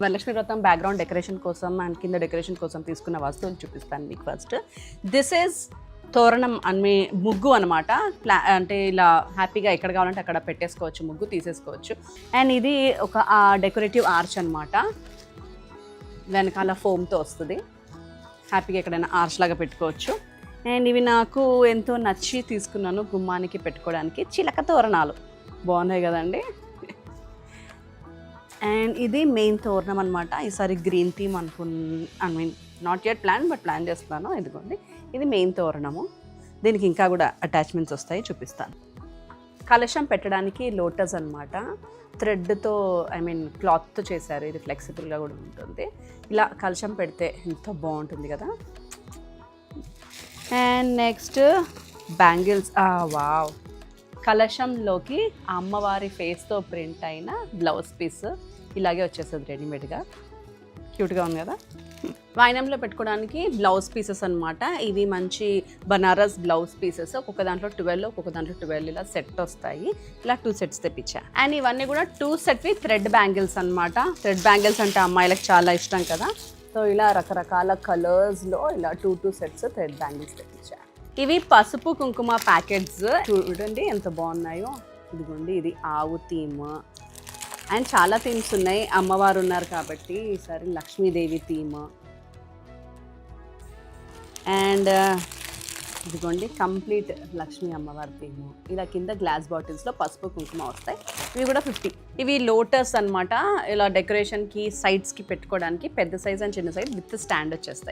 వరలక్ష్మి వ్రతం background decoration కోసం and కింద డెకరేషన్ కోసం తీసుకున్న వస్తువులు చూపిస్తాను మీకు ఫస్ట్. దిస్ ఈజ్ తోరణం అనే ముగ్గు అనమాట. అంటే ఇలా హ్యాపీగా ఎక్కడ కావాలంటే అక్కడ పెట్టేసుకోవచ్చు, ముగ్గు తీసేసుకోవచ్చు. అండ్ ఇది ఒక డెకరేటివ్ ఆర్చ్ అనమాట. వెనకాల ఫోమ్తో వస్తుంది. హ్యాపీగా ఎక్కడైనా ఆర్చ్ లాగా పెట్టుకోవచ్చు. అండ్ ఇవి నాకు ఎంతో నచ్చి తీసుకున్నాను గుమ్మానికి పెట్టుకోవడానికి. చిలక తోరణాలు బాగున్నాయి కదండి. అండ్ ఇది మెయిన్ తోరణం అనమాట. ఈసారి green theme not yet plan but plan చేస్తున్నాను. ఇదిగోండి, ఇది మెయిన్ తోరణము. దీనికి ఇంకా కూడా అటాచ్మెంట్స్ వస్తాయి, చూపిస్తాను. కలశం పెట్టడానికి లోటస్ అనమాట. థ్రెడ్తో క్లాత్తో చేశారు. ఇది ఫ్లెక్సిబుల్గా కూడా ఉంటుంది. ఇలా కలశం పెడితే ఎంతో బాగుంటుంది కదా. And next bangles. వావ్, కలశంలోకి అమ్మవారి ఫేస్తో ప్రింట్ అయిన బ్లౌజ్ పీస్ ఇలాగే వచ్చేస్తుంది రెడీమేడ్గా. క్యూట్గా ఉంది కదా. వాయినంలో పెట్టుకోవడానికి బ్లౌజ్ పీసెస్ అనమాట. ఇవి మంచి బనారస్ బ్లౌజ్ పీసెస్. ఒక్కొక్క దాంట్లో 12, ఒక్కొక్క దాంట్లో 12 ఇలా సెట్ వస్తాయి. ఇలా 2 సెట్స్ తెప్పించా. అండ్ ఇవన్నీ కూడా 2 సెట్ విత్ థ్రెడ్ బ్యాంగిల్స్ అనమాట. థ్రెడ్ బ్యాంగిల్స్ అంటే అమ్మాయిలకు చాలా ఇష్టం కదా. సో ఇలా రకరకాల కలర్స్లో ఇలా 2 సెట్స్ థ్రెడ్ బ్యాంగిల్స్ తెప్పించా. ఇవి పసుపు కుంకుమ ప్యాకెట్స్. చూడండి ఎంత బాగున్నాయో. ఇదిగోండి, ఇది ఆవు థీమ్. అండ్ చాలా థీమ్స్ ఉన్నాయి. అమ్మవారు ఉన్నారు కాబట్టి ఈసారి లక్ష్మీదేవి థీమ్. అండ్ ఇదిగోండి, కంప్లీట్ లక్ష్మీ అమ్మవారి థీమ్. ఇలా కింద గ్లాస్ బాటిల్స్లో పసుపు కుంకుమ వస్తాయి. ఇవి కూడా 50. ఇవి లోటస్ అనమాట. ఇలా డెకరేషన్కి సైడ్స్కి పెట్టుకోవడానికి పెద్ద సైజ్ అండ్ చిన్న సైజ్ విత్ స్టాండ్ వచ్చేస్తాయి.